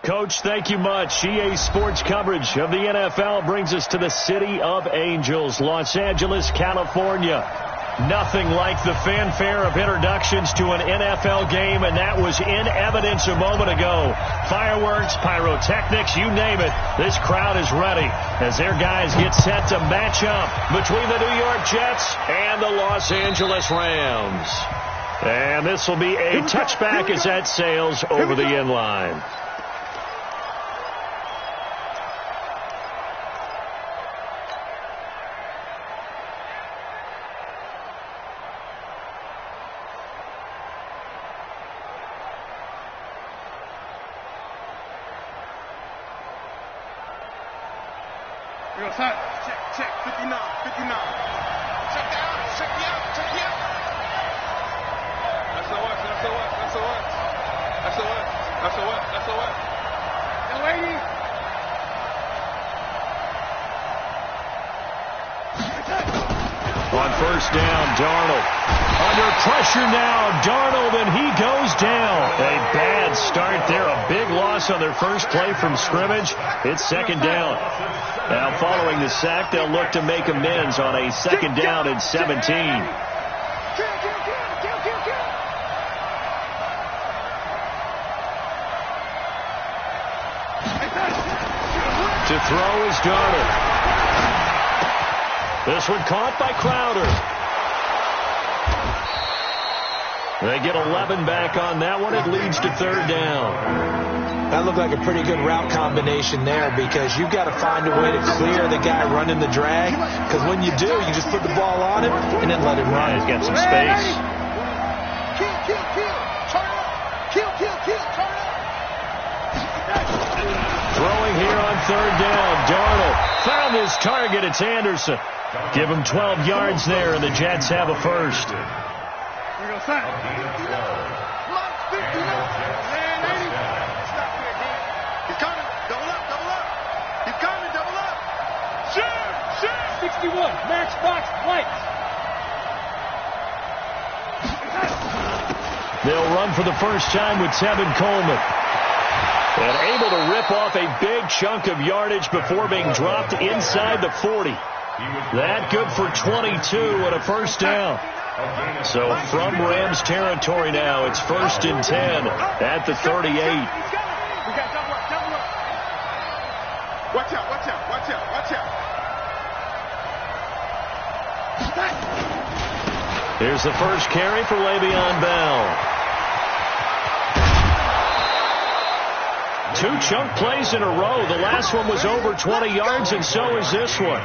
Coach, thank you much. EA Sports coverage of the NFL brings us to the City of Angels, Los Angeles, California. Nothing like the fanfare of introductions to an NFL game, and that was in evidence a moment ago. Fireworks, pyrotechnics, you name it. This crowd is ready as their guys get set to match up between the New York Jets and the Los Angeles Rams. And this will be a touchback as that sails over the end line. Check, 59. Check me out. That's the what? The lady. On first down, Darnold. Under pressure now, Darnold, and he goes down. A bad start there, a big loss on their first play from scrimmage. It's second down. Now, following the sack, they'll look to make amends on a second down and 17. To throw is Darnold. This one caught by Crowder. They get 11 back on that one. It leads to third down. That looked like a pretty good route combination there because you've got to find a way to clear the guy running the drag, because when you do, you just put the ball on him and then let him run. He's got some space. Throwing here on third down. Darnold found his target. It's Anderson. Give him 12 yards there, and the Jets have a first. Match box lights. They'll run for the first time with Tevin Coleman. And able to rip off a big chunk of yardage before being dropped inside the 40. That good for 22 and a first down. So from Rams territory now, it's first and 10 at the 38. Watch out. Here's the first carry for Le'Veon Bell. 2 chunk plays in a row. The last one was over 20 yards, and so is this one.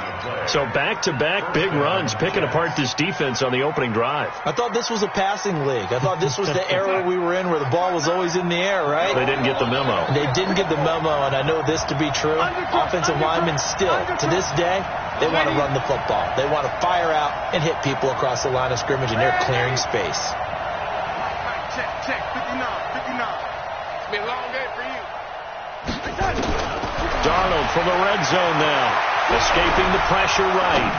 So back-to-back big runs, picking apart this defense on the opening drive. I thought this was a passing league. I thought this was the era we were in where the ball was always in the air, right? They didn't get the memo. They didn't get the memo, and I know this to be true. Offensive linemen still, to this day, they want to run the football. They want to fire out and hit people across the line of scrimmage, and they're clearing space. Check, 59. It's been a long day for you. Darnold from the red zone now, escaping the pressure right.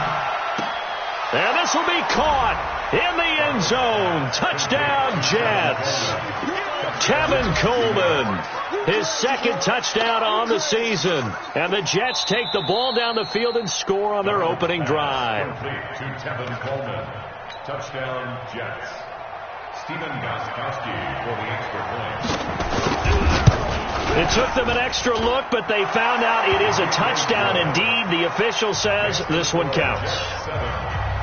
And this will be caught in the end zone. Touchdown, Jets. Tevin Coleman, his second touchdown on the season. And the Jets take the ball down the field and score on their opening drive. To Tevin Coleman. Touchdown, Jets. Stephen Gostkowski for the extra point. It took them an extra look, but they found out it is a touchdown indeed. The official says this one counts.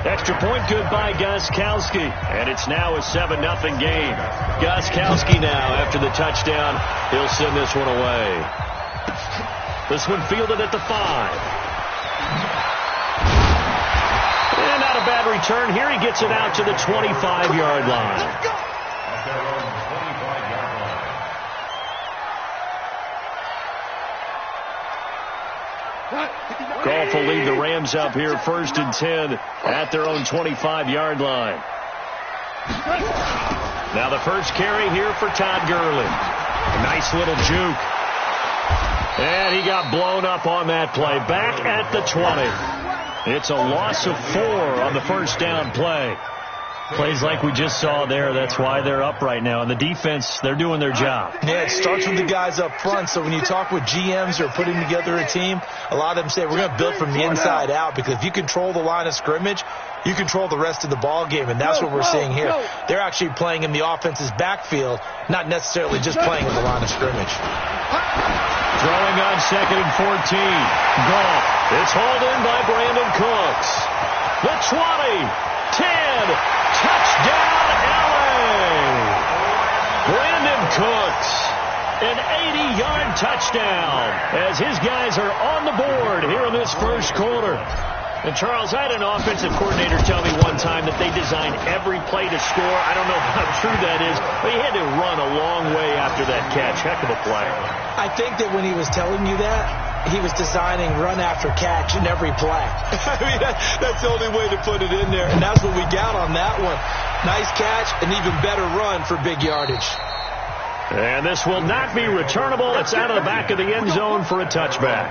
Extra point good by Gostkowski, and it's now a 7-0 game. Gostkowski now, after the touchdown, he'll send this one away. This one fielded at the 5. And not a bad return. Here he gets it out to the 25-yard line. Goff will lead the Rams up here first and 10 at their own 25-yard line. Now the first carry here for Todd Gurley. A nice little juke. And he got blown up on that play. Back at the 20. It's a loss of 4 on the first down play. Plays like we just saw there. That's why they're up right now. And the defense, they're doing their job. Yeah, it starts with the guys up front. So when you talk with GMs who are putting together a team, a lot of them say we're going to build from the inside out, because if you control the line of scrimmage, you control the rest of the ball game, and that's what we're seeing here. They're actually playing in the offense's backfield, not necessarily just playing at the line of scrimmage. Throwing on 2nd and 14. Gone. It's hauled in by Brandon Cooks. The 20, 10, touchdown LA. Brandon Cooks, an 80-yard touchdown as his guys are on the board here in this first quarter. And, Charles, I had an offensive coordinator tell me one time that they designed every play to score. I don't know how true that is, but he had to run a long way after that catch. Heck of a play. I think that when he was telling you that, he was designing run after catch in every play. I mean, that's the only way to put it in there, and that's what we got on that one. Nice catch, an even better run for big yardage. And this will not be returnable. It's out of the back of the end zone for a touchback.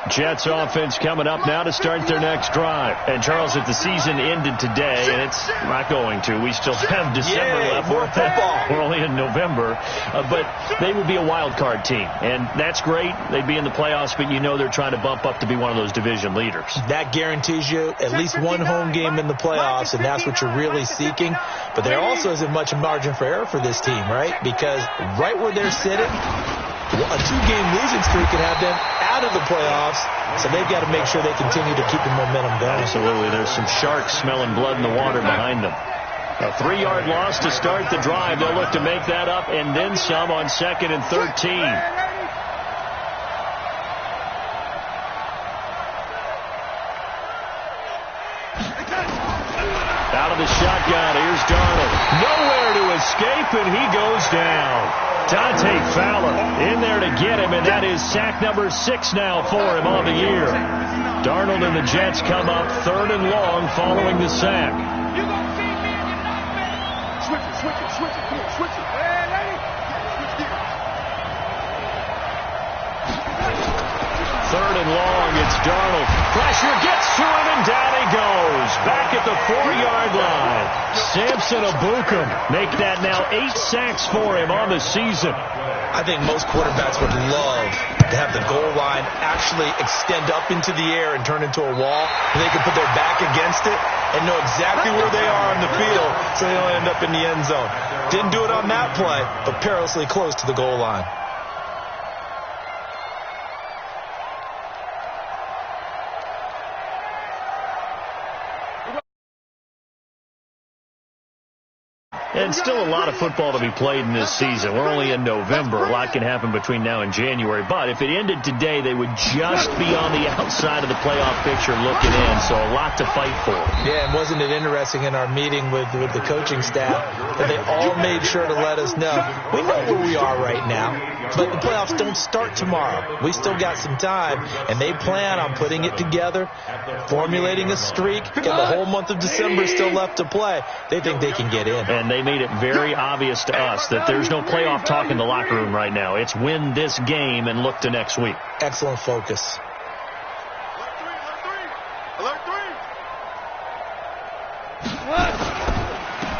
Jets offense coming up now to start their next drive. And, Charles, if the season ended today, and it's not going to, we still have December left. More football. We're only in November. But they would be a wild card team. And that's great. They'd be in the playoffs, but you know they're trying to bump up to be one of those division leaders. That guarantees you at least one home game in the playoffs, and that's what you're really seeking. But there also isn't much margin for error for this team, right? Because right where they're sitting, a 2-game losing streak can have them out of the playoffs, so they've got to make sure they continue to keep the momentum going. Absolutely. There's some sharks smelling blood in the water behind them. A 3-yard loss to start the drive. They'll look to make that up and then some on 2nd and 13. Out of the shotgun, here's Darnold. Nowhere to escape, and he goes down. Dante Fowler in there to get him, and that is sack number 6 now for him on the year. Darnold and the Jets come up 3rd and long following the sack. Switch it. Come on, switch it. Hey, lady. Switch gears. 3rd and long, it's Darnold. Pressure gets to him, and down he goes. Back at the 4-yard line. Samson Abukum make that now 8 sacks for him on the season. I think most quarterbacks would love to have the goal line actually extend up into the air and turn into a wall, and they can put their back against it and know exactly where they are on the field, so they don't end up in the end zone. Didn't do it on that play, but perilously close to the goal line. And still a lot of football to be played in this season. We're only in November. A lot can happen between now and January. But if it ended today, they would just be on the outside of the playoff picture looking in. So a lot to fight for. Yeah, and wasn't it interesting in our meeting with the coaching staff that they all made sure to let us know, we know where we are right now, but the playoffs don't start tomorrow. We still got some time, and they plan on putting it together, formulating a streak, and the whole month of December still left to play. They think they can get in. And they made it very obvious to us that there's no playoff talk in the locker room right now. It's win this game and look to next week. Excellent focus. Alert 3.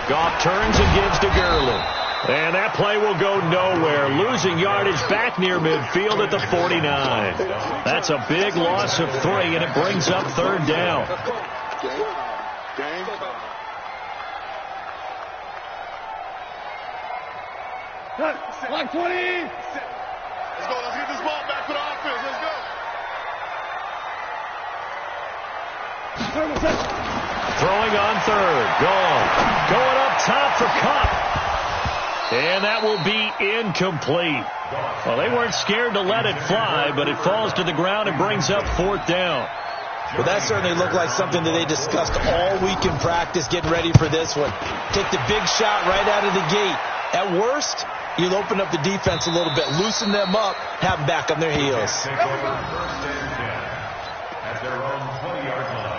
Goff turns and gives to Gurley. And that play will go nowhere. Losing yardage back near midfield at the 49. That's a big loss of 3, and it brings up 3rd down. Like 20. Let's go. Let's get this ball back for the offense. Let's go. Throwing on 3rd. Gone. Going up top for Kupp. And that will be incomplete. Well, they weren't scared to let it fly, but it falls to the ground and brings up 4th down. Well, that certainly looked like something that they discussed all week in practice, getting ready for this one. Take the big shot right out of the gate. At worst, you'll open up the defense a little bit, loosen them up, have them back on their heels. Take over 1st and 10 at their own 20-yard line.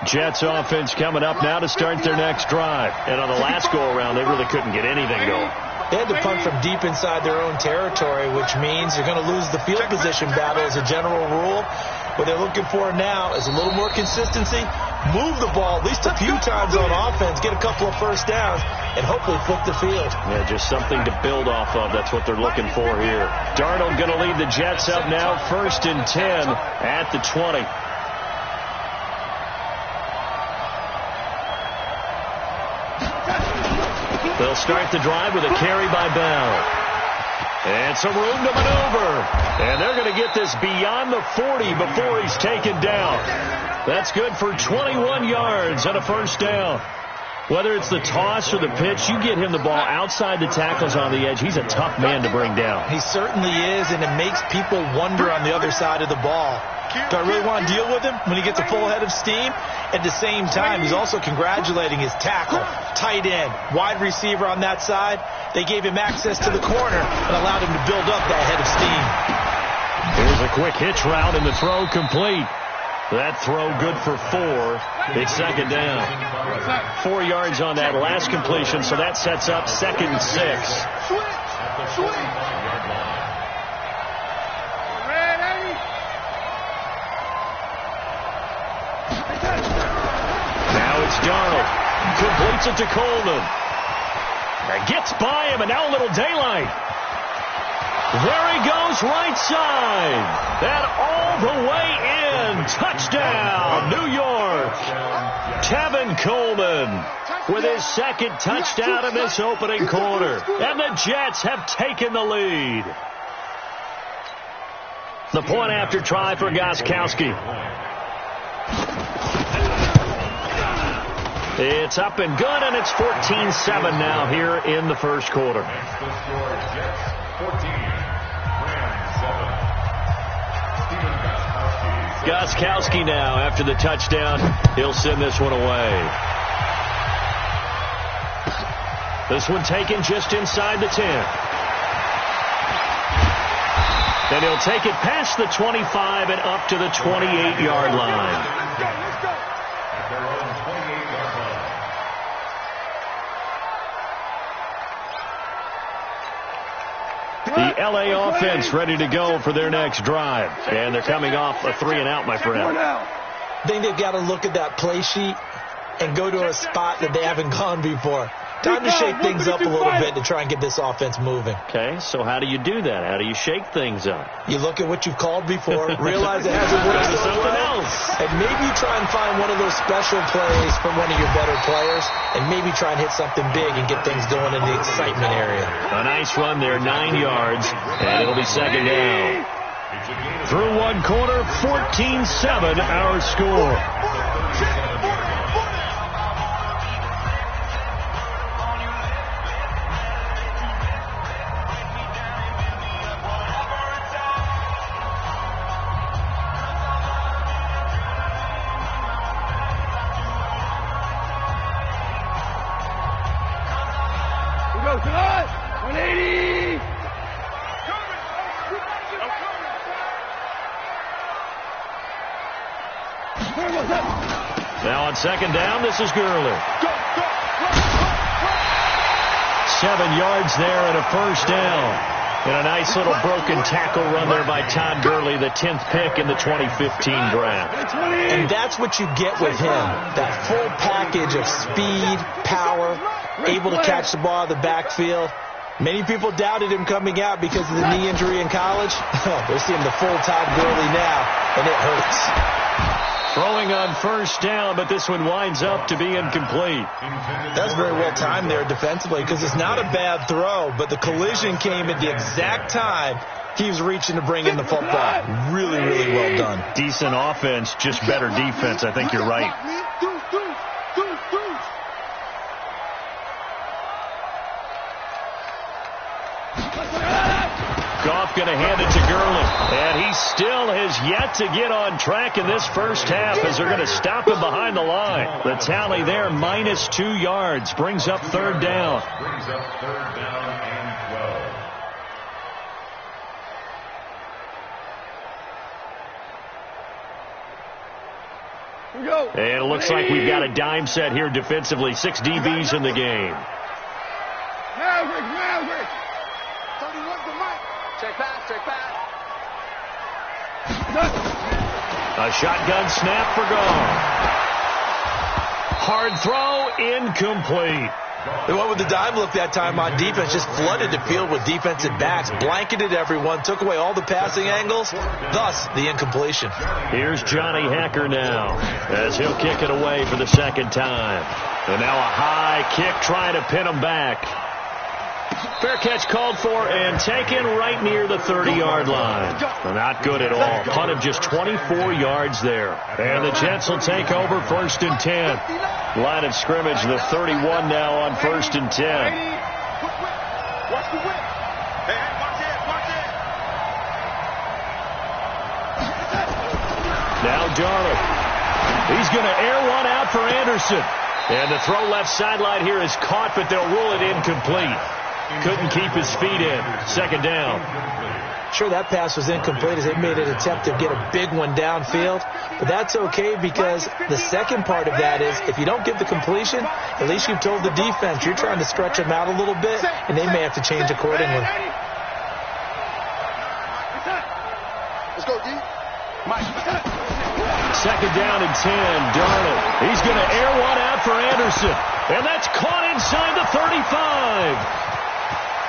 Jets offense coming up now to start their next drive. And on the last go-around, they really couldn't get anything going. They had to punt from deep inside their own territory, which means they're going to lose the field position battle as a general rule. What they're looking for now is a little more consistency, move the ball at least a few times on offense, get a couple of first downs, and hopefully flip the field. Yeah, just something to build off of. That's what they're looking for here. Darnold going to lead the Jets up now, 1st and 10 at the 20. They'll start the drive with a carry by Bell. And some room to maneuver. And they're going to get this beyond the 40 before he's taken down. That's good for 21 yards and a first down. Whether it's the toss or the pitch, you get him the ball outside the tackles on the edge. He's a tough man to bring down. He certainly is, and it makes people wonder on the other side of the ball. Do I really want to deal with him when he gets a full head of steam? At the same time, he's also congratulating his tackle, tight end, wide receiver on that side. They gave him access to the corner and allowed him to build up that head of steam. Here's a quick hitch route and the throw complete. That throw good for 4. It's 2nd down. 4 yards on that last completion, so that sets up 2nd and 6. It's Darnold. Completes it to Coleman. Gets by him, and now a little daylight. There he goes, right side. That all the way in. Touchdown, New York. Tevin Coleman with his 2nd touchdown in this opening quarter. And the Jets have taken the lead. The point after try for Gostkowski. It's up and good, and it's 14-7 now here in the first quarter. Gostkowski now, after the touchdown, he'll send this one away. This one taken just inside the 10. And he'll take it past the 25 and up to the 28-yard line. The L.A. offense ready to go for their next drive. And they're coming off a 3-and-out, my friend. I think they've got to look at that play sheet and go to a spot that they haven't gone before. Time to shake things up a little bit to try and get this offense moving. Okay, so how do you do that? How do you shake things up? You look at what you've called before, realize it hasn't worked so well, and maybe you try and find one of those special plays from one of your better players, and maybe try and hit something big and get things going in the excitement area. A nice run there, 9 yards, and it'll be 2nd down. Through one quarter, 14-7 our score. Now on 2nd down, this is Gurley. 7 yards there and a first down. And a nice little broken tackle run there by Todd Gurley, the 10th pick in the 2015 draft. And that's what you get with him, that full package of speed, power, able to catch the ball out of the backfield. Many people doubted him coming out because of the knee injury in college. They're seeing the full Todd Gurley now, and it hurts. Throwing on first down, but this one winds up to be incomplete. That's very well timed there defensively because it's not a bad throw, but the collision came at the exact time he was reaching to bring in the football. Really, really well done. Decent offense, just better defense. I think you're right. Goff going to hand it to Gurley. And he still has yet to get on track in this first half as they're going to stop him behind the line. The tally there, minus 2 yards. Brings up 3rd down. Brings up 3rd down and 12. And it looks like we've got a dime set here defensively. 6 DBs in the game. Maverick. Check back, check back. A shotgun snap for gone. Hard throw, incomplete. The one with the dime look that time on defense just flooded the field with defensive backs, blanketed everyone, took away all the passing angles, thus the incompletion. Here's Johnny Hacker now as he'll kick it away for the second time. And now a high kick trying to pin him back. Fair catch called for and taken right near the 30-yard line. Not good at all. Punt of just 24 yards there. And the Jets will take over 1st and 10. Line of scrimmage, the 31 now on 1st and 10. Watch the whip. Hey, watch it, watch it. Now Darnold. He's going to air one out for Anderson. And the throw left sideline here is caught, but they'll rule it incomplete. Couldn't keep his feet in. Second down. Sure, that pass was incomplete as they made an attempt to get a big one downfield. But that's okay because the second part of that is if you don't get the completion, at least you've told the defense you're trying to stretch them out a little bit, and they may have to change accordingly. Let's go, D. Mike. Second down and 10. Darnold. He's going to air one out for Anderson. And that's caught inside the 35.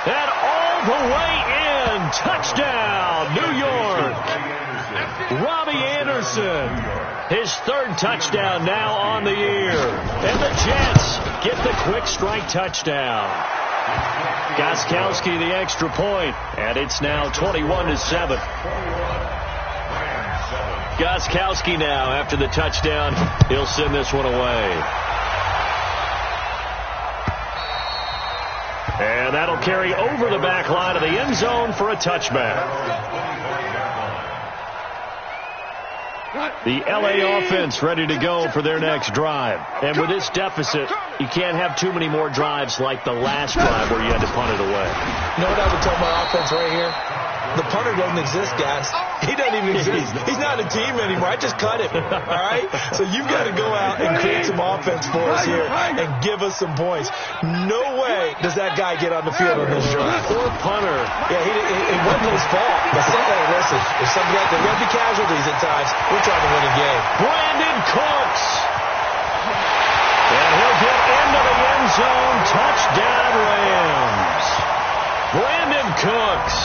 And all the way in. Touchdown, New York. Robbie Anderson. His 3rd touchdown now on the year. And the Jets get the quick strike touchdown. Gostkowski the extra point. And it's now 21-7. Gostkowski now after the touchdown. He'll send this one away. And that'll carry over the back line of the end zone for a touchback. The LA offense ready to go for their next drive. And with this deficit, you can't have too many more drives like the last drive where you had to punt it away. You know what I would tell my offense right here? The punter doesn't exist, guys. He doesn't even exist. He's not a team anymore. I just cut him. All right? So you've got to go out and create some offense for us here and give us some points. No way does that guy get on the field on this drive. Poor punter. Yeah, it wasn't his fault. But listen, if some guys, there will be casualties at times. We're trying to win a game. Brandon Cooks. And he'll get into the end zone. Touchdown, Rams. Brandon Cooks.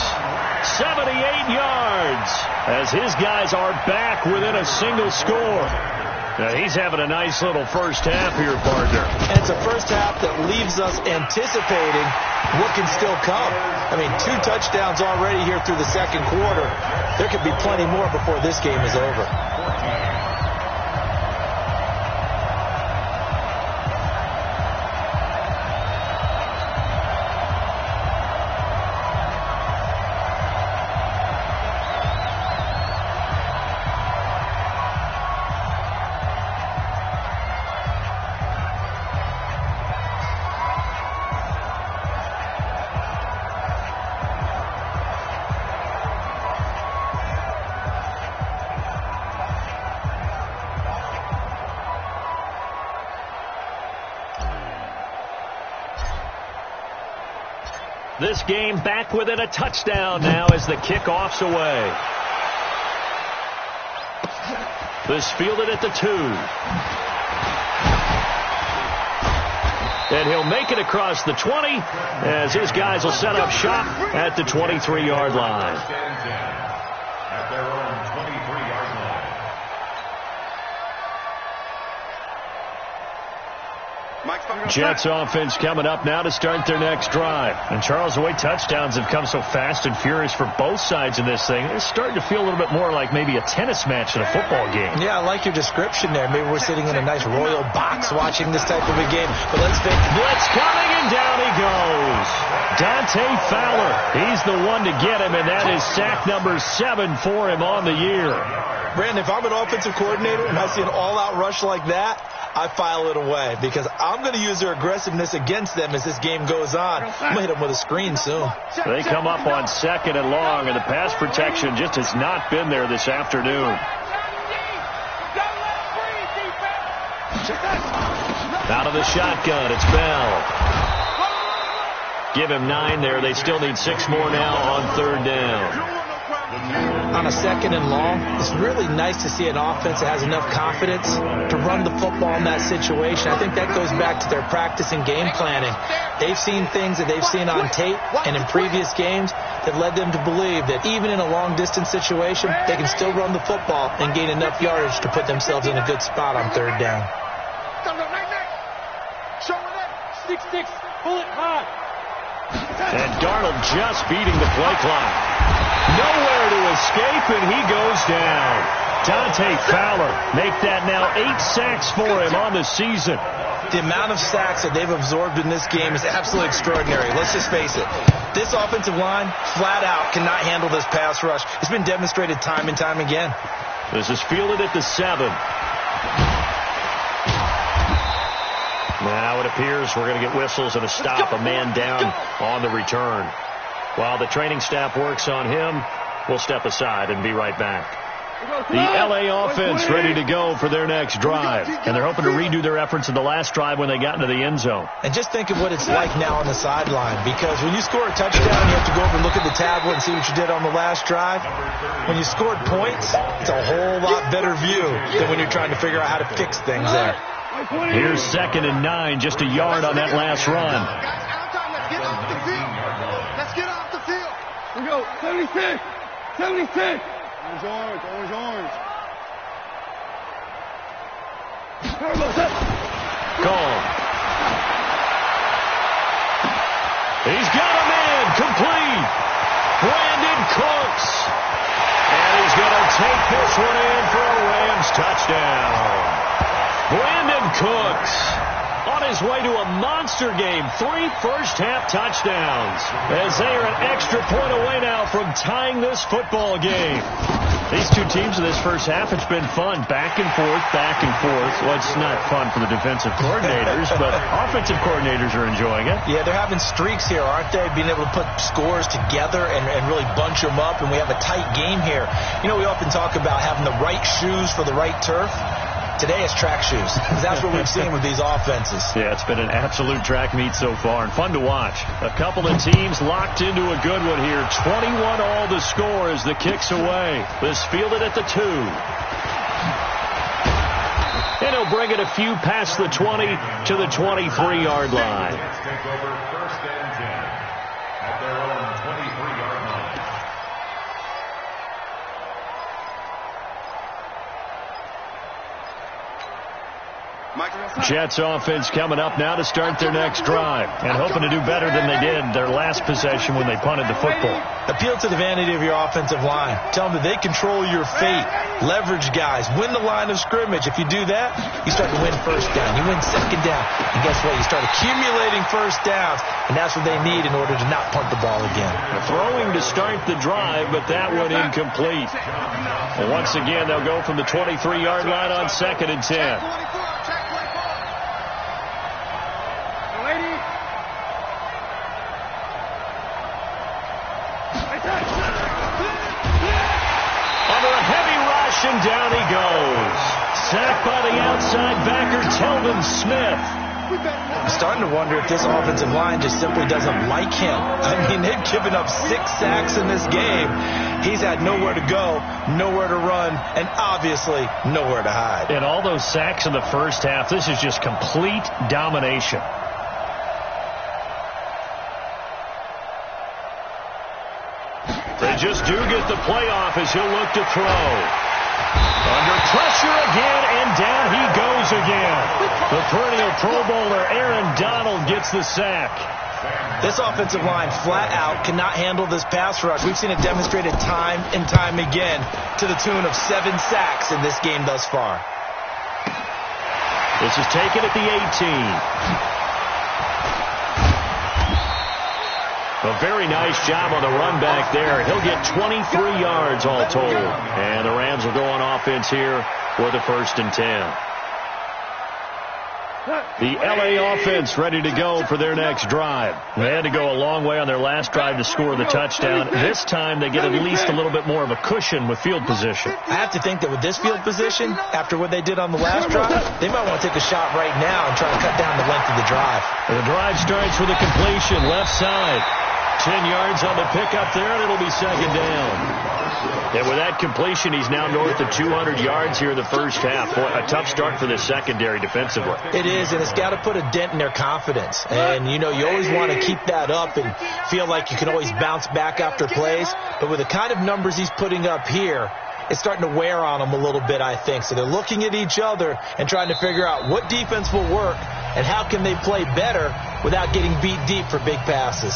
78 yards as his guys are back within a single score. Now he's having a nice little first half here, partner. And it's a first half that leaves us anticipating what can still come. I mean, 2 touchdowns already here through the second quarter. There could be plenty more before this game is over. This game back within a touchdown now as the kickoff's away. This fielded at the 2. And he'll make it across the 20 as his guys will set up shop at the 23-yard line. At their own 23-yard line. Jets offense coming up now to start their next drive. And Charles, the way touchdowns have come so fast and furious for both sides in this thing, it's starting to feel a little bit more like maybe a tennis match than a football game. Yeah, I like your description there. Maybe we're sitting in a nice royal box watching this type of a game. But let's think. Blitz coming, and down he goes. Dante Fowler. He's the one to get him, and that is sack number 7 for him on the year. Brandon, if I'm an offensive coordinator and I see an all-out rush like that, I file it away because I'm going to use their aggressiveness against them as this game goes on. I'm going to hit them with a screen soon. They come up on 2nd and long, and the pass protection just has not been there this afternoon. Out of the shotgun, it's Bell. Give him 9 there. They still need 6 more now on 3rd down. On a 2nd and long, it's really nice to see an offense that has enough confidence to run the football in that situation. I think that goes back to their practice and game planning. They've seen things that they've seen on tape and in previous games that led them to believe that even in a long-distance situation, they can still run the football and gain enough yardage to put themselves in a good spot on 3rd down. Six, pull it high. And Darnold just beating the play clock. Nowhere to escape, and he goes down. Dante Fowler make that now 8 sacks for him on the season. The amount of sacks that they've absorbed in this game is absolutely extraordinary. Let's just face it. This offensive line, flat out, cannot handle this pass rush. It's been demonstrated time and time again. This is fielded at the 7. Now it appears we're going to get whistles and a stop, a man down on the return. While the training staff works on him, we'll step aside and be right back. The LA offense ready to go for their next drive, and they're hoping to redo their efforts in the last drive when they got into the end zone. And just think of what it's like now on the sideline, because when you score a touchdown, you have to go over and look at the tablet and see what you did on the last drive. When you scored points, it's a whole lot better view than when you're trying to figure out how to fix things there. Here's 2nd and 9, just a yard on that last run. Let's get off the field. We go, 76, 76. Orange. Call. He's got a man complete. Brandon Cooks. And he's going to take this one in for a Rams touchdown. Brandon Cooks on his way to a monster game. 3 first-half touchdowns as they are an extra point away now from tying this football game. These two teams in this first half, it's been fun. Back and forth, back and forth. Well, it's not fun for the defensive coordinators, but offensive coordinators are enjoying it. Yeah, they're having streaks here, aren't they? Being able to put scores together and really bunch them up, and we have a tight game here. You know, we often talk about having the right shoes for the right turf. Today it's track shoes. That's what we've seen with these offenses. Yeah, it's been an absolute track meet so far, and fun to watch. A couple of teams locked into a good one here. 21 all to score as the kick's away. This fielded at the 2. And he'll bring it a few past the 20 to the 23-yard line. Take over 1st and 10 at their own 23-yard line. Jets offense coming up now to start their next drive, and hoping to do better than they did their last possession when they punted the football. Appeal to the vanity of your offensive line. Tell them that they control your fate. Leverage guys. Win the line of scrimmage. If you do that, you start to win 1st down. You win 2nd down. And guess what? You start accumulating 1st downs, and that's what they need in order to not punt the ball again. Throwing to start the drive, but that one incomplete. And once again, they'll go from the 23-yard line on 2nd and 10. And down he goes. Sacked by the outside backer, Telvin Smith. I'm starting to wonder if this offensive line just simply doesn't like him. I mean, they've given up 6 sacks in this game. He's had nowhere to go, nowhere to run, and obviously nowhere to hide. And all those sacks in the first half, this is just complete domination. They just do get the playoff as he'll look to throw. Under pressure again, and down he goes again. The perennial Pro Bowler Aaron Donald gets the sack. This offensive line flat out cannot handle this pass rush. We've seen it demonstrated time and time again to the tune of 7 sacks in this game thus far. This is taken at the 18. A very nice job on the run back there. He'll get 23 yards all told. And the Rams will go on offense here for the 1st and 10. The LA offense ready to go for their next drive. They had to go a long way on their last drive to score the touchdown. This time they get at least a little bit more of a cushion with field position. I have to think that with this field position, after what they did on the last drive, they might want to take a shot right now and try to cut down the length of the drive. And the drive starts with a completion, left side. 10 yards on the pickup there, and it'll be second down. And with that completion, he's now north of 200 yards here in the first half. Boy, a tough start for the secondary defensively. It is, and it's got to put a dent in their confidence. And, you know, you always want to keep that up and feel like you can always bounce back after plays. But with the kind of numbers he's putting up here, it's starting to wear on them a little bit, I think. So they're looking at each other and trying to figure out what defense will work and how can they play better without getting beat deep for big passes.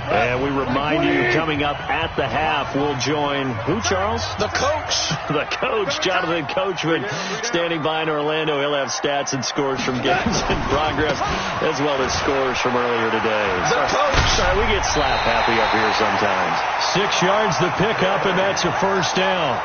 And we remind you, coming up at the half, we'll join who, Charles? The coach. The coach, Jonathan Coachman, standing by in Orlando. He'll have stats and scores from games in progress, as well as scores from earlier today. The coach. Sorry, we get slap happy up here sometimes. 6 yards the pickup, and that's a first down.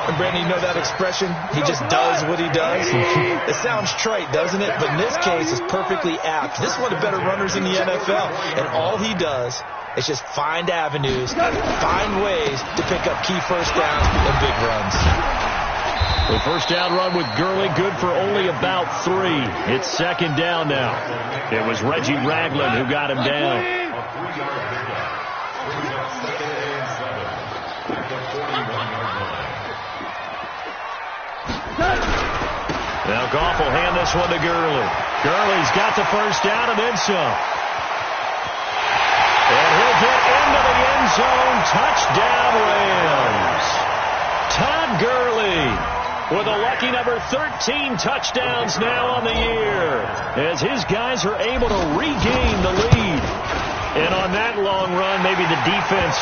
And Brandon, you know that expression? He just does what he does. It sounds trite, doesn't it? But in this case, it's perfectly apt. This is one of the better runners in the NFL. And all he does is just find avenues, find ways to pick up key first downs and big runs. The first down run with Gurley, good for only about 3. It's second down now. It was Reggie Ragland who got him down. Now Goff will hand this one to Gurley. Gurley's got the first down and then some. And he'll get into the end zone. Touchdown, Rams. Todd Gurley with a lucky number 13 touchdowns now on the year, as his guys are able to regain the lead. And on that long run, maybe the defense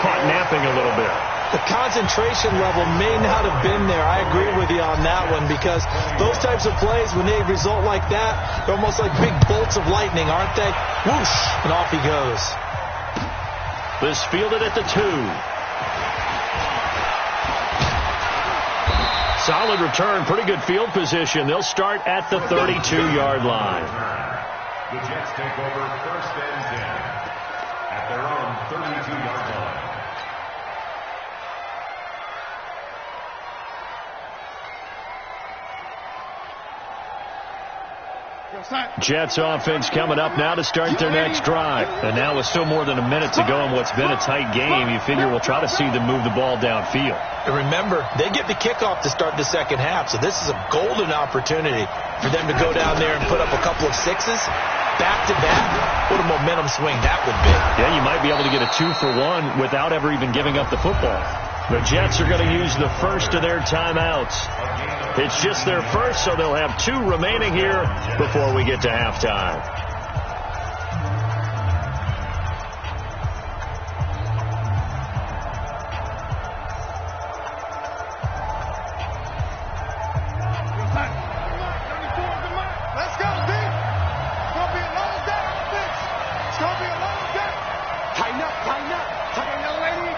caught napping a little bit. The concentration level may not have been there. I agree with you on that one, because those types of plays, when they result like that, they're almost like big bolts of lightning, aren't they? Whoosh, and off he goes. This fielded at the 2. Solid return, pretty good field position. They'll start at the 32-yard line. The Jets take over first and 10 at their own 32-yard line. Jets offense coming up now to start their next drive. And now with still more than a minute to go in what's been a tight game, you figure we'll try to see them move the ball downfield. And remember, they get the kickoff to start the second half, so this is a golden opportunity for them to go down there and put up a couple of sixes back-to-back. What a momentum swing that would be. Yeah, you might be able to get a 2-for-1 without ever even giving up the football. The Jets are going to use the first of their timeouts. It's just their first, so they'll have 2 remaining here before we get to halftime. Let's go, D. It's going to be a long day on the pitch. It's going to be a long day. Tighten up, tighten up. Tighten up, lady.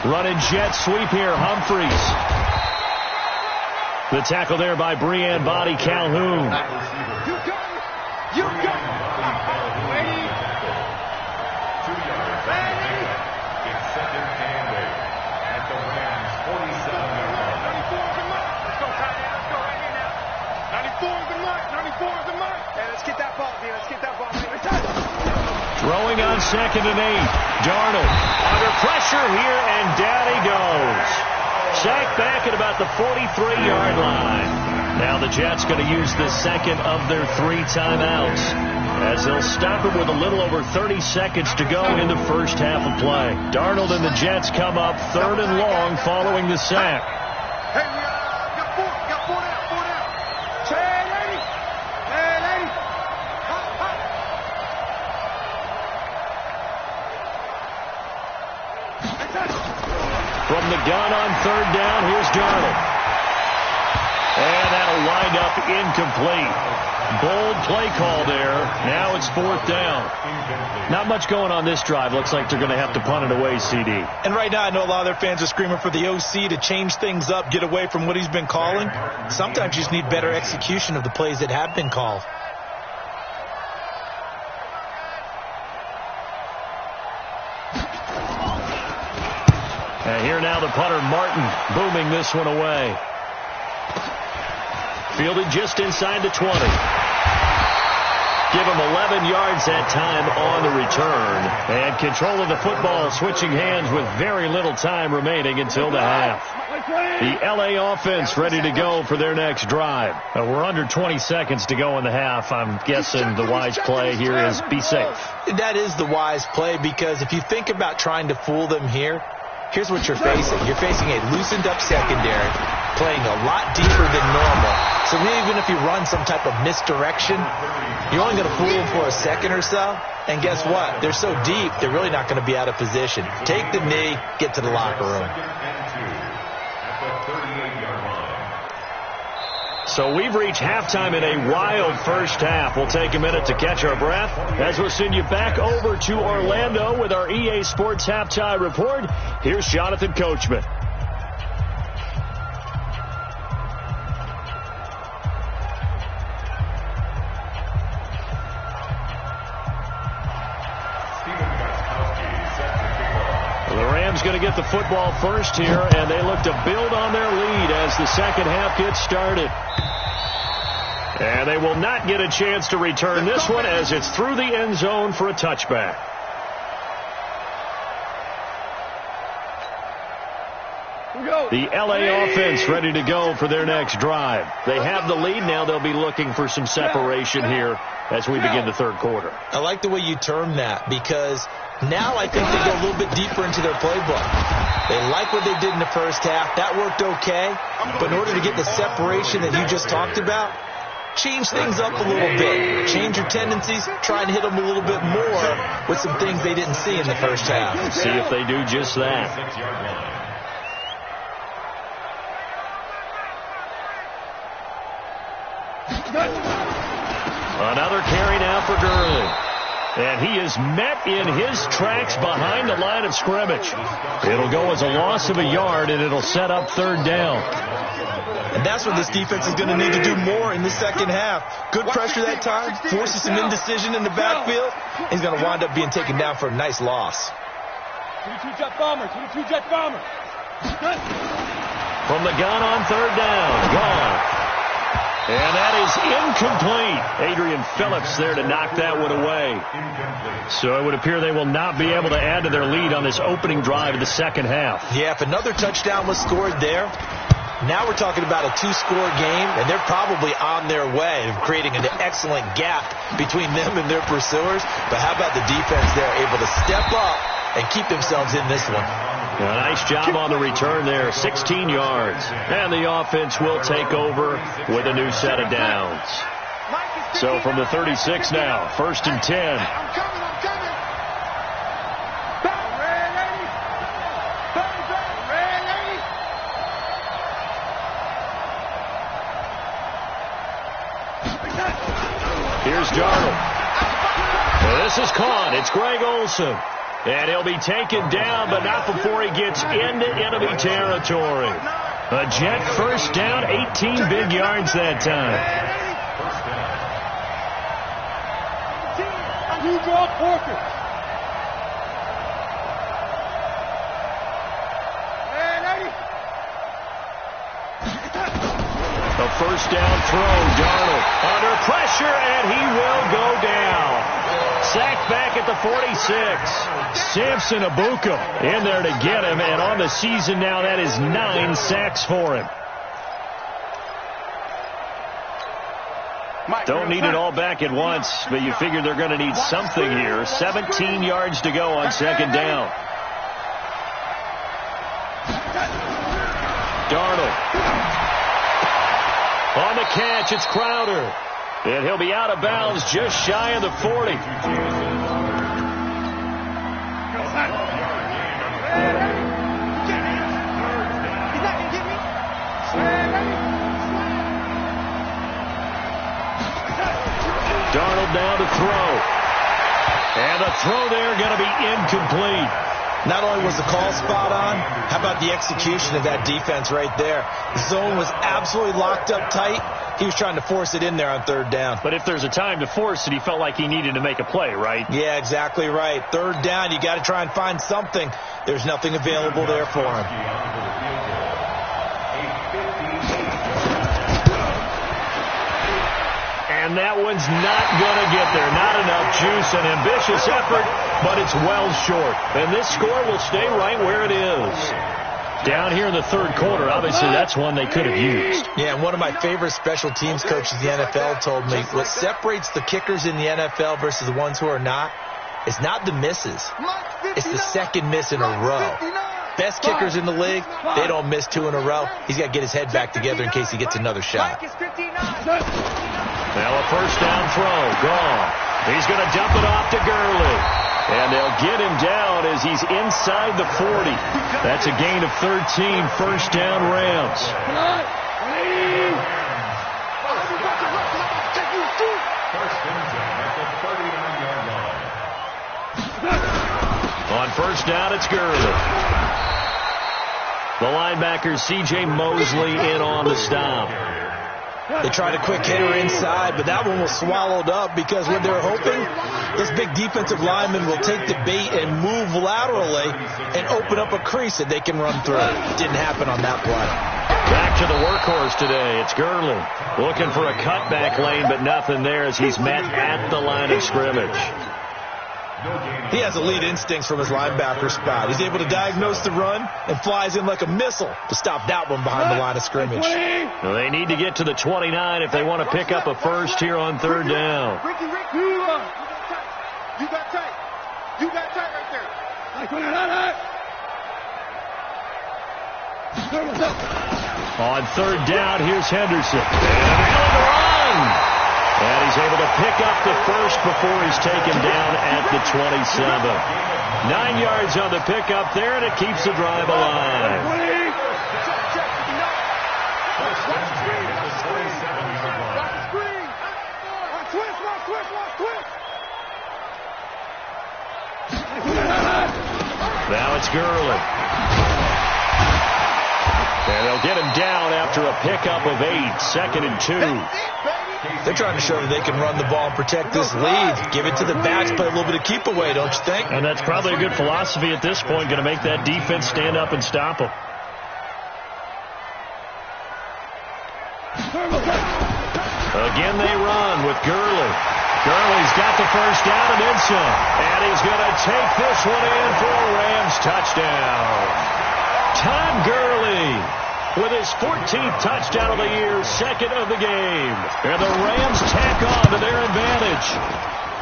Running jet sweep here, Humphreys. The tackle there by Breanne Body Calhoun. You got it. You got it. Lady. 2 yards. Ready. It's second and 8 at the Rams 47-yard line. 94 is the mark. Let's go, Kanye. Let's go right here now. 94 is the mark. 94 is the mark. Hey, let's get that ball, D. Let's get that ball. Throwing on second and 8. Darnold under pressure here, and down he goes. Sacked back at about the 43-yard line. Now the Jets going to use the second of their 3 timeouts, as they'll stop it with a little over 30 seconds to go in the first half of play. Darnold and the Jets come up 3rd and long following the sack. Hey, we got 4. We got 4 down. 4 down. Hey, lady. Hey, lady. Hop, hop. From the gun on 3rd down, here's Darnold. And that'll wind up incomplete. Bold play call there. Now it's 4th down. Not much going on this drive. Looks like they're going to have to punt it away, CD. And right now I know a lot of their fans are screaming for the OC to change things up, get away from what he's been calling. Sometimes you just need better execution of the plays that have been called. And here now the punter, Martin, booming this one away. Fielded just inside the 20. Give him 11 yards that time on the return. And control of the football switching hands with very little time remaining until the half. The LA offense ready to go for their next drive. We're under 20 seconds to go in the half. I'm guessing the wise play here is be safe. That is the wise play, because if you think about trying to fool them here, here's what you're facing. You're facing a loosened up secondary, playing a lot deeper than normal. So even if you run some type of misdirection, you're only going to fool them for a second or so. And guess what? They're so deep, they're really not going to be out of position. Take the knee, get to the locker room. So we've reached halftime in a wild first half. We'll take a minute to catch our breath as we'll send you back over to Orlando with our EA Sports Halftime Report. Here's Jonathan Coachman. The Rams going to get the football first here, and they look to build on their lead as the second half gets started. And they will not get a chance to return this one as it's through the end zone for a touchback. The LA offense ready to go for their next drive. They have the lead. Now they'll be looking for some separation here as we begin the third quarter. I like the way you term that, because now I think they go a little bit deeper into their playbook. They like what they did in the first half. That worked okay. But in order to get the separation that you just talked about, change things up a little bit. Change your tendencies. Try and hit them a little bit more with some things they didn't see in the first half. See if they do just that. Another carry now for Gurley. And he is met in his tracks behind the line of scrimmage. It'll go as a loss of a yard, and it'll set up third down. And that's what this defense is going to need to do more in the second half. Good pressure that time, forces some indecision in the backfield. He's going to wind up being taken down for a nice loss. 22 jet bomber, 22 jet bomber. From the gun on third down, gone. And that is incomplete. Adrian Phillips there to knock that one away. So it would appear they will not be able to add to their lead on this opening drive of the second half. Yeah, if another touchdown was scored there, now we're talking about a two-score game, and they're probably on their way of creating an excellent gap between them and their pursuers. But how about the defense there, able to step up and keep themselves in this one? A nice job on the return there, 16 yards. And the offense will take over with a new set of downs. So from the 36 now, 1st and 10. Here's Darnold. Well, this is caught. It's Greg Olsen. And he'll be taken down, but not before he gets into enemy territory. A Jet first down, 18 big yards that time. You draw Porker. A first down throw, Darnold under pressure, and he will go down. Sacked back at the 46. Samson Abuka in there to get him, and on the season now, that is 9 sacks for him. Don't need it all back at once, but you figure they're going to need something here. 17 yards to go on second down. Darnold. On the catch, it's Crowder. And he'll be out of bounds just shy of the 40. throw. And the throw there going to be incomplete. Not only was the call spot on, how about the execution of that defense right there? The zone was absolutely locked up tight. He was trying to force it in there on third down. But if there's a time to force it, he felt like he needed to make a play, right? Yeah, exactly right. Third down, you got to try and find something. There's nothing available there for him. And that one's not going to get there. Not enough juice. An ambitious effort, but it's well short. And this score will stay right where it is. Down here in the third quarter, obviously that's one they could have used. Yeah, and one of my favorite special teams coaches in the NFL told me what separates the kickers in the NFL versus the ones who are not is not the misses. It's the second miss in a row. Best kickers in the league, they don't miss 2 in a row. He's got to get his head back together in case he gets another shot. Now a first down throw, gone. He's going to dump it off to Gurley. And they'll get him down as he's inside the 40. That's a gain of 13, first down Rams. On first down, it's Gurley. The linebacker, C.J. Mosley, in on the stop. They tried a quick hitter inside, but that one was swallowed up because what they're hoping, this big defensive lineman will take the bait and move laterally and open up a crease that they can run through. Didn't happen on that play. Back to the workhorse today. It's Gurley looking for a cutback lane, but nothing there as he's met at the line of scrimmage. He has elite instincts from his linebacker spot. He's able to diagnose the run and flies in like a missile to stop that one behind the line of scrimmage. Well, they need to get to the 29 if they want to pick up a first here on third down. Ricky, you got tight. You got tight right there. On third down, here's Henderson. And on the run. And he's able to pick up the first before he's taken down at the 27. 9 yards on the pickup there, and it keeps the drive alive. Now it's Gurley. And they'll get him down after a pickup of 8, 2nd and 2. They're trying to show that they can run the ball and protect this lead. Give it to the backs, play a little bit of keep away, don't you think? And that's probably a good philosophy at this point, going to make that defense stand up and stop them. Again they run with Gurley. Gurley's got the first down and then some. And he's going to take this one in for a Rams touchdown. Todd Gurley with his 14th touchdown of the year, 2nd of the game. And the Rams tack on to their advantage.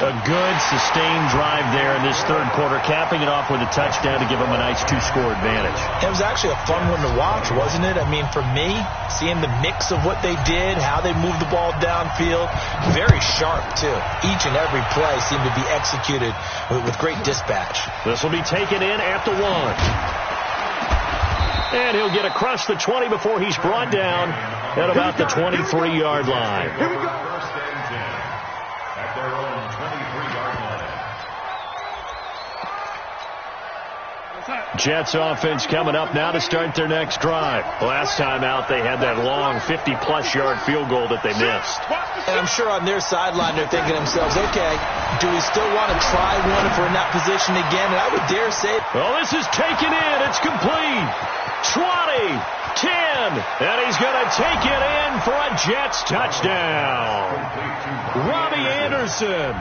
A good, sustained drive there in this third quarter, capping it off with a touchdown to give them a nice 2-score advantage. It was actually a fun one to watch, wasn't it? I mean, for me, seeing the mix of what they did, how they moved the ball downfield, very sharp, too. Each and every play seemed to be executed with great dispatch. This will be taken in at the 1. And he'll get across the 20 before he's brought down at about the 23-yard line. Here we go. First and 10 at their own 23-yard line. Jets offense coming up now to start their next drive. Last time out, they had that long 50-plus yard field goal that they missed. And I'm sure on their sideline they're thinking to themselves, okay, do we still want to try one if we're in that position again? And I would dare say, well, this is taken in. It's complete. 20, 10, and he's going to take it in for a Jets touchdown. Robbie Anderson,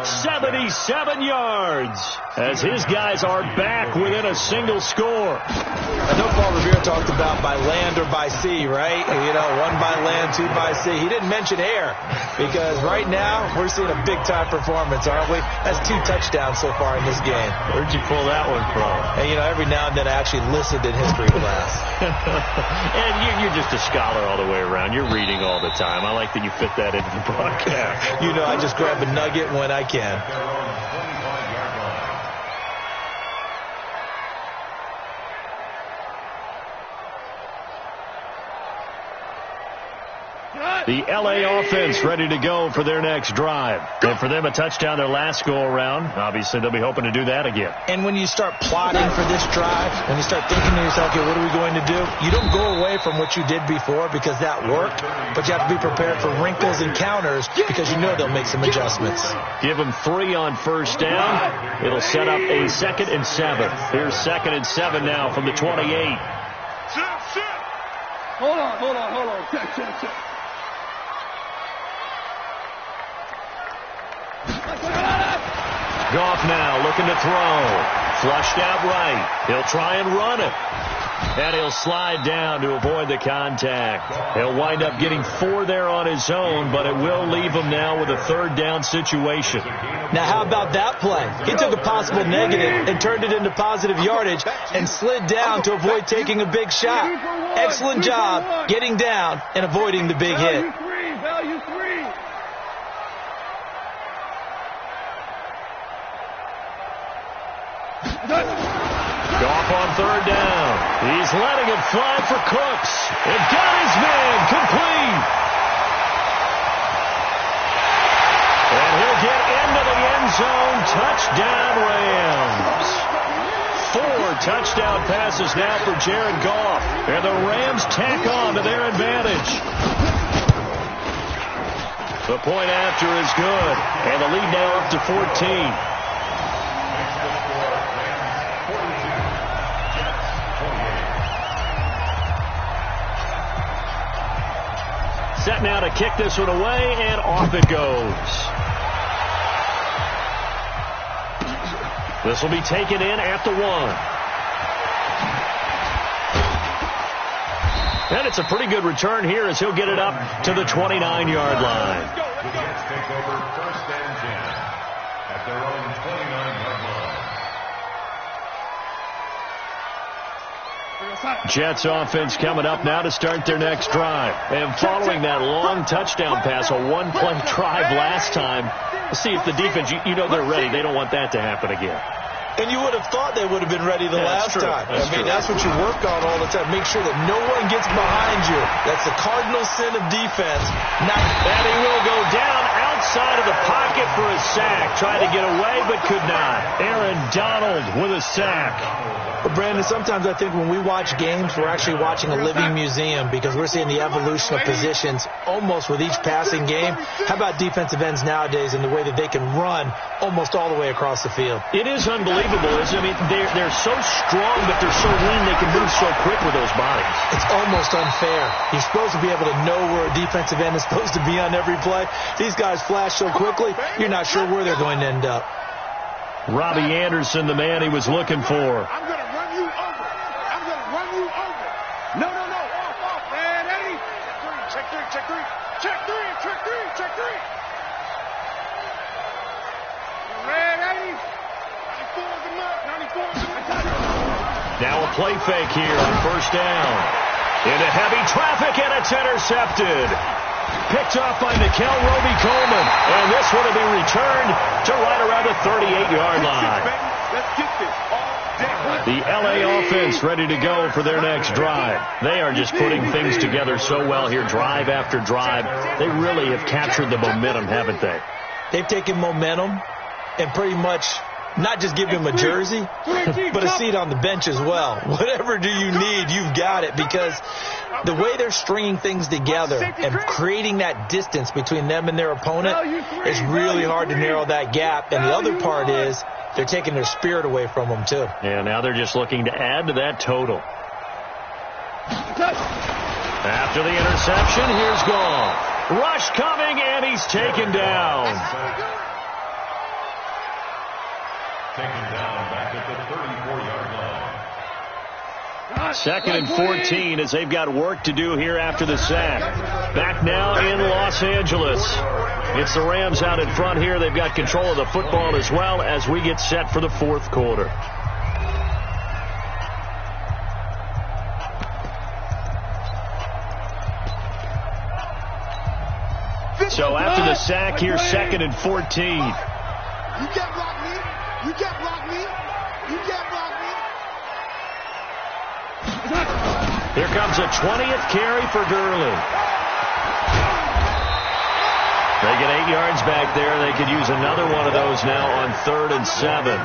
77 yards, as his guys are back within a single score. I know Paul Revere talked about by land or by sea, right? You know, 1 by land, 2 by sea. He didn't mention air, because right now we're seeing a big-time performance, aren't we? That's 2 touchdowns so far in this game. Where'd you pull that one from? And, you know, every now and then I actually listened in history class. And you're just a scholar all the way around. You're reading all the time. I like that you fit that into the broadcast. You know, I just grab a nugget when I can. The LA offense ready to go for their next drive. And for them, a touchdown their last go-around. Obviously, they'll be hoping to do that again. And when you start plotting for this drive, when you start thinking to yourself, okay, what are we going to do? You don't go away from what you did before because that worked, but you have to be prepared for wrinkles and counters because you know they'll make some adjustments. Give them 3 on first down. It'll set up a 2nd and 7. Here's 2nd and 7 now from the 28. Hold on. Check. Goff now looking to throw. Flushed out right. He'll try and run it. And he'll slide down to avoid the contact. He'll wind up getting 4 there on his own, but it will leave him now with a 3rd down situation. Now, how about that play? He took a possible negative and turned it into positive yardage and slid down to avoid taking a big shot. Excellent job getting down and avoiding the big hit. Value 3. Goff on 3rd down. He's letting it fly for Cooks. And got his man complete. And he'll get into the end zone. Touchdown Rams. 4 touchdown passes now for Jared Goff. And the Rams tack on to their advantage. The point after is good. And the lead now up to 14. Set now to kick this one away, and off it goes. This will be taken in at the 1. And it's a pretty good return here as he'll get it up to the 29-yard line. The Jets take over 1st and 10 at their own 29-yard line. Jets offense coming up now to start their next drive. And following that long touchdown pass, a 1-play drive last time, let's see if the defense, you know they're ready. They don't want that to happen again. And you would have thought they would have been ready the last time. That's what you work on all the time. Make sure that no one gets behind you. That's the cardinal sin of defense. And he will go down outside of the pocket for a sack. Tried to get away, but could not. Aaron Donald with a sack. But Brandon, sometimes I think when we watch games, we're actually watching a living museum because we're seeing the evolution of positions almost with each passing game. How about defensive ends nowadays and the way that they can run almost all the way across the field? It is unbelievable, isn't it? I mean, they're so strong, but they're so lean they can move so quick with those bodies. It's almost unfair. You're supposed to be able to know where a defensive end is supposed to be on every play. These guys flash so quickly, you're not sure where they're going to end up. Robbie Anderson, the man he was looking for. I'm going to run you over. I'm going to run you over. No. Off, man. Eddie. Check 3. Red Eddie. 94's him up. Now a play fake here on 1st down. Into heavy traffic, and it's intercepted. Picked off by Nickel Roby-Coleman. And this one will be returned to right around the 38-yard line. Let's get this all day. The LA offense ready to go for their next drive. They are just putting things together so well here, drive after drive. They really have captured the momentum, haven't they? They've taken momentum and pretty much not just give him a jersey, but a seat on the bench as well. Whatever do you need, you've got it, because the way they're stringing things together and creating that distance between them and their opponent is really hard to narrow that gap. And the other part is they're taking their spirit away from them, too. Yeah, now they're just looking to add to that total. After the interception, here's Goff. Rush coming, and he's taken down. Taken down back at the 34-yard line. 2nd and 14 as they've got work to do here after the sack. Back now in Los Angeles. It's the Rams out in front here. They've got control of the football as well as we get set for the 4th quarter. So after the sack here, 2nd and 14. You can't block me. You can't block me. You can't block me. Here comes a 20th carry for Gurley. They get 8 yards back there. They could use another one of those now on 3rd and 7.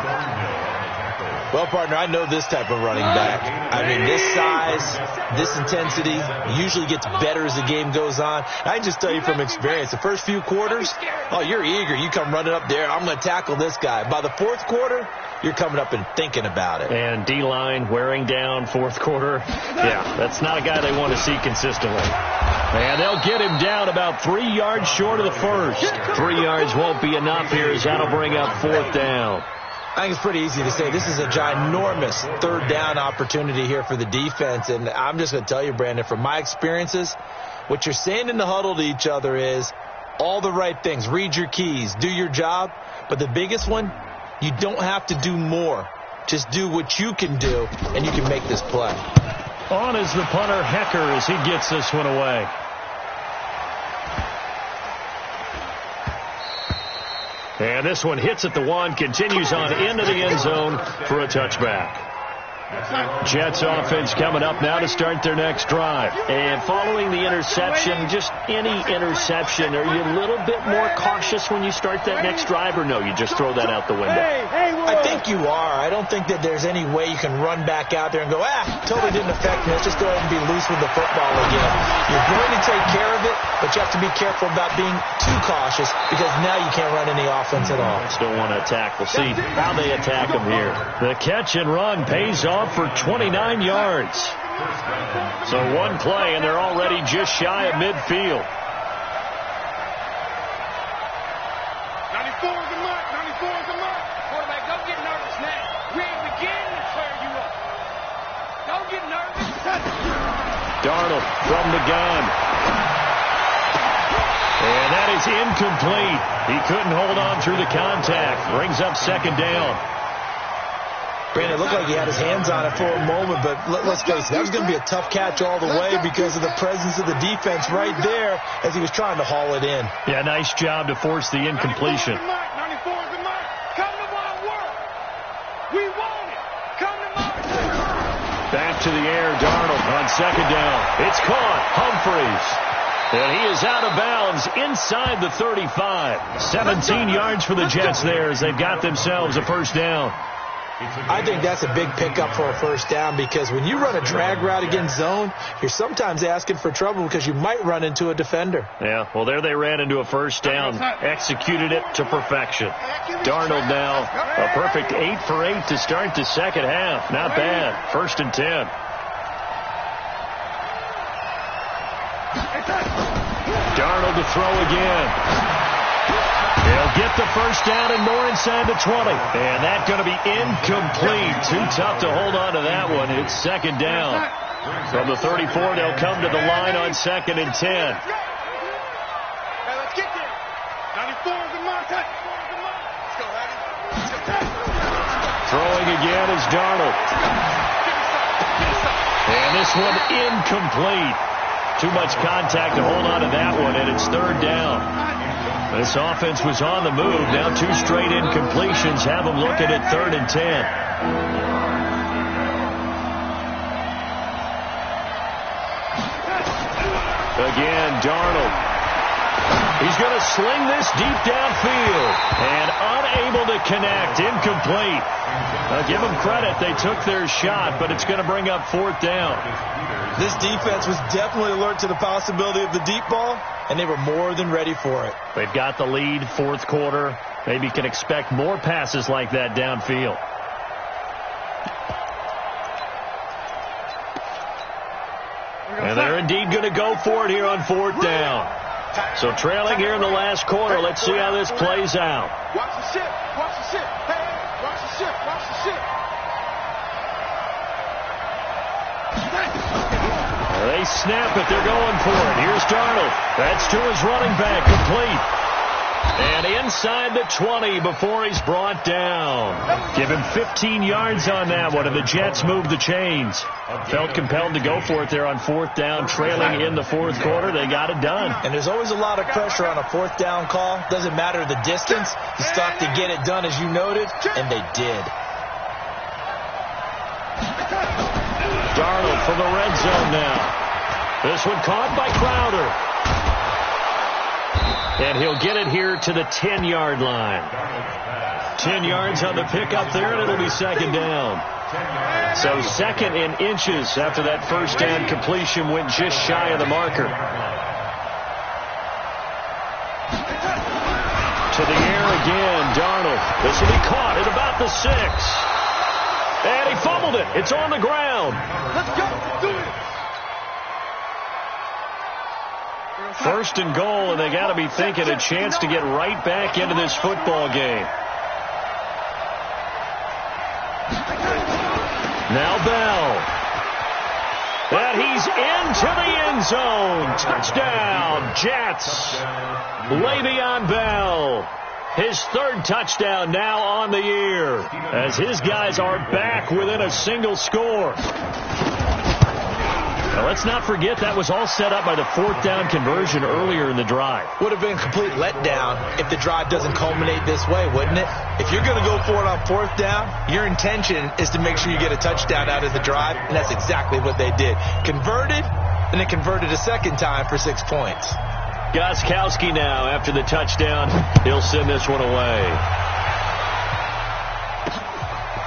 Well, partner, I know this type of running back. I mean, this size, this intensity usually gets better as the game goes on. I can just tell you from experience, the first few quarters, oh, you're eager. You come running up there, I'm going to tackle this guy. By the 4th quarter, you're coming up and thinking about it. And D-line wearing down 4th quarter. Yeah, that's not a guy they want to see consistently. And they'll get him down about 3 yards short of the first. 3 yards won't be enough here as that'll bring up 4th down. I think it's pretty easy to say this is a ginormous 3rd down opportunity here for the defense. And I'm just going to tell you, Brandon, from my experiences, what you're saying in the huddle to each other is all the right things. Read your keys. Do your job. But the biggest one, you don't have to do more. Just do what you can do, and you can make this play. On is the punter, Hecker, as he gets this one away. And this one hits at the 1, continues on into the end zone for a touchback. Jets offense coming up now to start their next drive. And following the interception, just any interception, are you a little bit more cautious when you start that next drive, or no, you just throw that out the window? I think you are. I don't think that there's any way you can run back out there and go, totally didn't affect me. Let's just go ahead and be loose with the football again. You're going to take care of it, but you have to be careful about being too cautious because now you can't run any offense at all. Still want to attack. We'll see how they attack them here. The catch and run pays off for 29 yards. So one play, and they're already just shy of midfield. 94 is the mark. 94 is the mark. Quarterback, don't get nervous now. We ain't beginning to clear you up. Don't get nervous. Darnold from the gun. And that is incomplete. He couldn't hold on through the contact. Brings up 2nd down. Brandon, it looked like he had his hands on it for a moment, but let's face it, that was going to be a tough catch all the way because of the presence of the defense right there as he was trying to haul it in. Yeah, nice job to force the incompletion. 94 is the mark. Come to my work. We want it. Come to my work. Back to the air, Darnold on 2nd down. It's caught. Humphreys. And he is out of bounds inside the 35. 17 yards for the Jets there as they've got themselves a 1st down. I think that's a big pickup for a 1st down because when you run a drag route against zone, you're sometimes asking for trouble because you might run into a defender. Yeah, well, there they ran into a 1st down, executed it to perfection. Darnold now a perfect 8 for 8 to start the 2nd half. Not bad. 1st and 10. Darnold to throw again. They'll get the 1st down and more inside the 20. And that's going to be incomplete. Too tough to hold on to that one. It's 2nd down. From the 34, they'll come to the line on 2nd and 10. Hey, let's get there. 94 is the mark. Let's go, Hattie. Throwing again is Darnold. And this one incomplete. Too much contact to hold on to that one, and it's 3rd down. This offense was on the move. Now 2 straight incompletions have them looking at 3rd and 10. Again, Darnold. He's going to sling this deep downfield. And unable to connect. Incomplete. Give them credit. They took their shot, but it's going to bring up 4th down. This defense was definitely alert to the possibility of the deep ball, and they were more than ready for it. They've got the lead, 4th quarter. Maybe can expect more passes like that downfield. And they're indeed going to go for it here on 4th down. So trailing here in the last quarter. Let's see how this plays out. Watch the ship. Watch the ship. Hey, watch the ship. Watch the ship. They snap it. They're going for it. Here's Darnold. That's to his running back. Complete. And inside the 20 before he's brought down. Give him 15 yards on that one, and the Jets move the chains. Felt compelled to go for it there on 4th down, trailing in the 4th quarter. They got it done. And there's always a lot of pressure on a 4th down call. Doesn't matter the distance. You still have to get it done, as you noted, and they did. Darnold from the red zone now. This one caught by Crowder. And he'll get it here to the 10-yard line. 10 yards on the pickup there, and it'll be second down. So second in inches after that first down completion went just shy of the marker. To the air again, Darnold. This will be caught at about the 6. And he fumbled it. It's on the ground. Let's go. Do it. First and goal, and they got to be thinking a chance to get right back into this football game. Now Bell. And he's into the end zone. Touchdown, Jets. Le'Veon Bell. His third touchdown now on the year, as his guys are back within a single score. Now, let's not forget that was all set up by the fourth down conversion earlier in the drive. Would have been a complete letdown if the drive doesn't culminate this way, wouldn't it? If you're going to go for it on fourth down, your intention is to make sure you get a touchdown out of the drive, and that's exactly what they did. Converted, and then converted a second time for 6 points. Gostkowski now after the touchdown. He'll send this one away.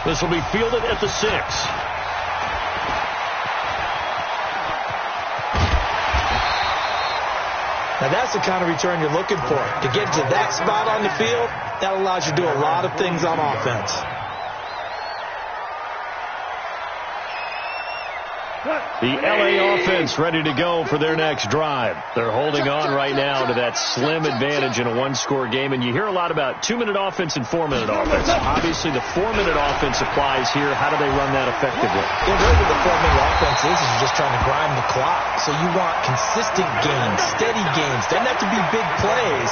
This will be fielded at the 6. Now that's the kind of return you're looking for. To get to that spot on the field, that allows you to do a lot of things on offense. The LA offense ready to go for their next drive. They're holding on right now to that slim advantage in a one-score game, and you hear a lot about 2-minute offense and 4-minute offense. Obviously, the 4-minute offense applies here. How do they run that effectively? The way with the 4-minute offense is you're just trying to grind the clock. So you want consistent games, steady games. Doesn't have to be big plays,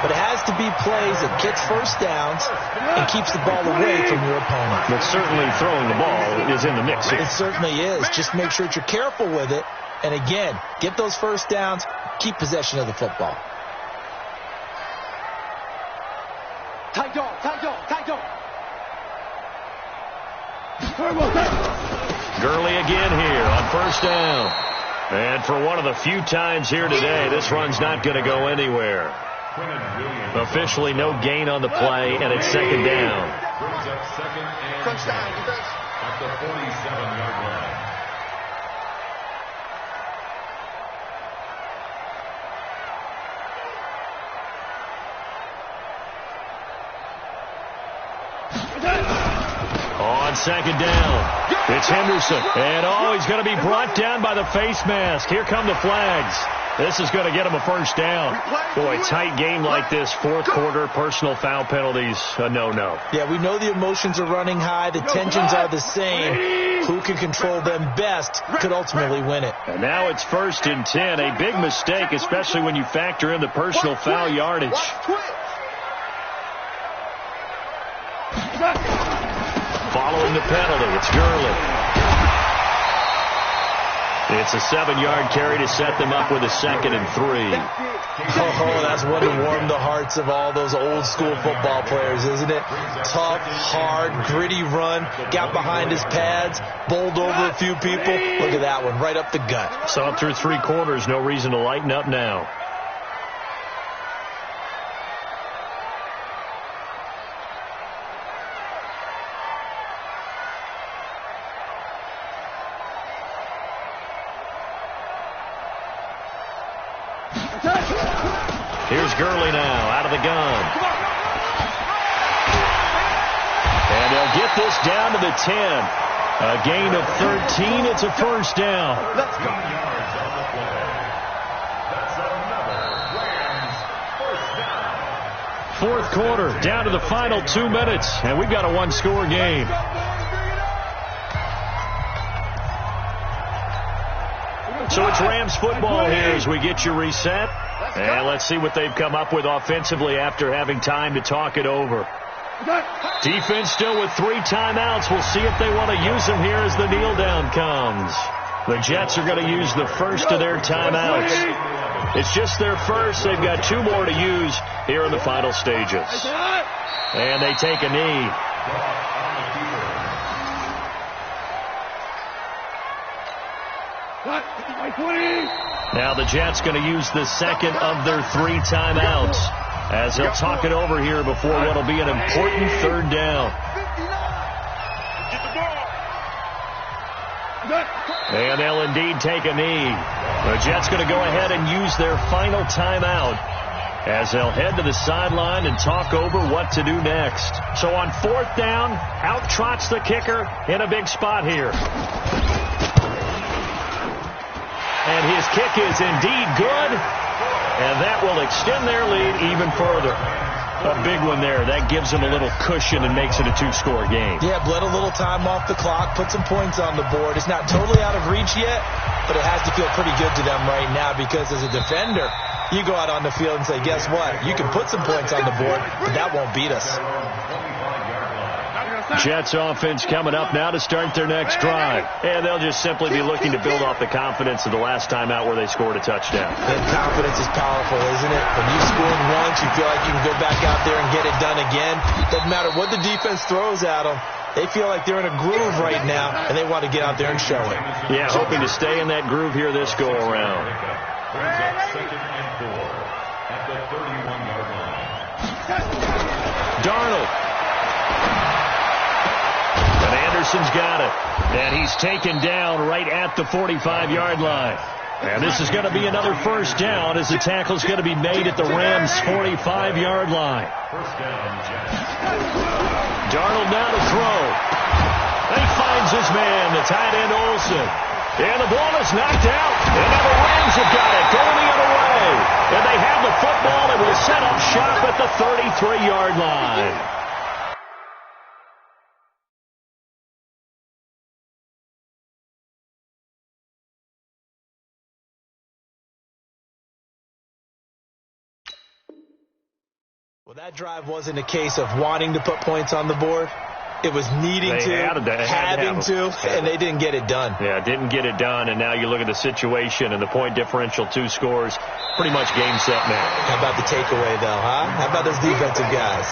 but it has to be plays that gets first downs and keeps the ball away from your opponent. But certainly throwing the ball is in the mix here. It certainly is. Just make sure that you're careful with it. And again, get those first downs, keep possession of the football. Tight dog, tight dog, tight dog. Gurley again here on first down. And for one of the few times here today, this run's not going to go anywhere. Officially no gain on the play, and it's second down. Brings up second and Crunch time, defense. at the 47-yard line. On second down, it's Henderson. And, he's going to be brought down by the face mask. Here come the flags. This is going to get him a first down. Boy, tight game like this, fourth quarter, personal foul penalties, a no-no. Yeah, we know the emotions are running high. The tensions are the same. Who can control them best could ultimately win it. And now it's 1st and 10. A big mistake, especially when you factor in the personal foul yardage. Following the penalty, it's Gurley. It's a 7-yard carry to set them up with a 2nd and 3. Oh, that's one to warm the hearts of all those old-school football players, isn't it? Tough, hard, gritty run, got behind his pads, bowled over a few people. Look at that one, right up the gut. So through 3 quarters, no reason to lighten up now. Here's Gurley now, out of the gun. And they'll get this down to the 10. A gain of 13. It's a first down. Let's go. Yards on the play. That's another Rams first down. Fourth quarter, down to the final 2 minutes, and we've got a one-score game. So it's Rams football here as we get you reset. And let's see what they've come up with offensively after having time to talk it over. Defense still with 3 timeouts. We'll see if they want to use them here as the kneel down comes. The Jets are going to use the first of their timeouts. It's just their first. They've got 2 more to use here in the final stages. And they take a knee. Now the Jets going to use the second of their 3 timeouts as they'll talk it over here before what will be an important 3rd down. And they'll indeed take a knee. The Jets going to go ahead and use their final timeout as they'll head to the sideline and talk over what to do next. So on 4th down, out trots the kicker in a big spot here. And his kick is indeed good, and that will extend their lead even further. A big one there. That gives them a little cushion and makes it a 2-score game. Yeah, bled a little time off the clock, put some points on the board. It's not totally out of reach yet, but it has to feel pretty good to them right now because as a defender, you go out on the field and say, guess what? You can put some points on the board, but that won't beat us. Jets offense coming up now to start their next drive. And they'll just simply be looking to build off the confidence of the last time out where they scored a touchdown. And confidence is powerful, isn't it? When you've scored once, you feel like you can go back out there and get it done again. Doesn't matter what the defense throws at them. They feel like they're in a groove right now, and they want to get out there and show it. Yeah, hoping to stay in that groove here this go-around. Brings up 2nd and 4 at the 31-yard line. Darnold. And Anderson's got it. And he's taken down right at the 45-yard line. And this is going to be another 1st down as the tackle's going to be made at the Rams' 45-yard line. 1st down, Jets. Darnold now to throw. And he finds his man, the tight end Olsen. And the ball is knocked out. And now the Rams have got it going the other way. And they have the football and will set up shop at the 33-yard line. Well, that drive wasn't a case of wanting to put points on the board. It was needing having to, and they didn't get it done. Yeah, didn't get it done, and now you look at the situation and the point differential, 2 scores, pretty much game, set, match. How about the takeaway, though, huh? How about those defensive guys?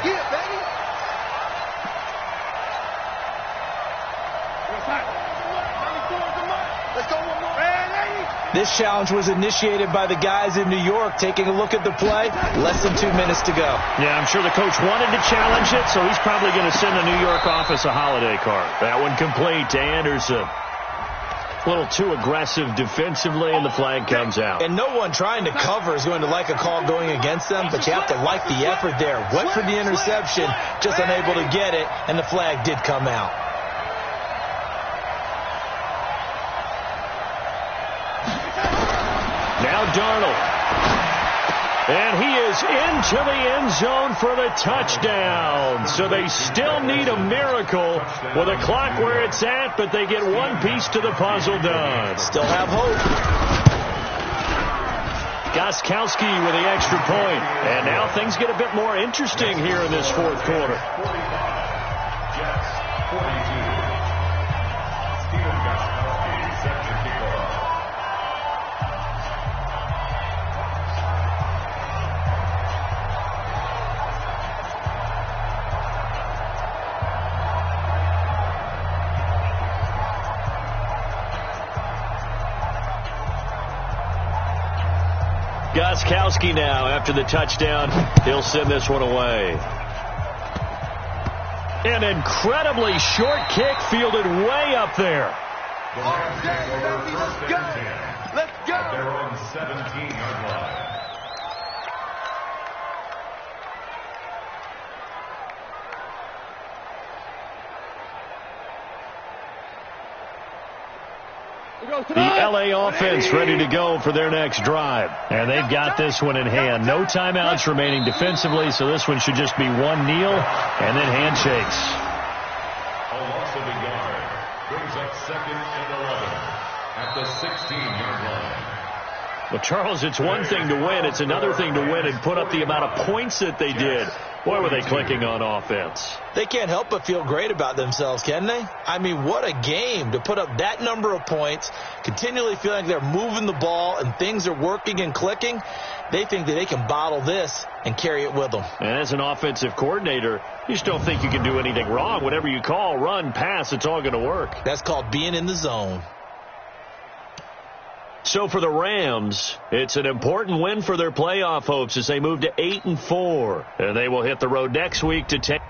This challenge was initiated by the guys in New York. Taking a look at the play, less than 2 minutes to go. Yeah, I'm sure the coach wanted to challenge it, so he's probably going to send the New York office a holiday card. That one complete to Anderson. A little too aggressive defensively, and the flag comes out. And no one trying to cover is going to like a call going against them, but you have to like the effort there. Went for the interception, just unable to get it, and the flag did come out. Now Darnold. And he is into the end zone for the touchdown. So they still need a miracle with a clock where it's at, but they get one piece to the puzzle done. Still have hope. Gostkowski with the extra point. And now things get a bit more interesting here in this 4th quarter. 45. Jets, 42. Steven Gostkowski set to kick off. Gostkowski now, after the touchdown, he'll send this one away. An incredibly short kick fielded way up there. The Rams take over 1st and 10. Let's go. At their own 17-yard line. The LA offense ready to go for their next drive. And they've got this one in hand. No timeouts remaining defensively, so this one should just be one kneel and then handshakes. A loss of a yard brings up 2nd and 11 at the 16-yard line. Well, Charles, it's one thing to win. It's another thing to win and put up the amount of points that they did. Boy, were they clicking on offense. They can't help but feel great about themselves, can they? I mean, what a game to put up that number of points, continually feeling they're moving the ball and things are working and clicking. They think that they can bottle this and carry it with them. And as an offensive coordinator, you just don't think you can do anything wrong. Whatever you call, run, pass, it's all going to work. That's called being in the zone. So for the Rams, it's an important win for their playoff hopes as they move to 8-4. And they will hit the road next week to take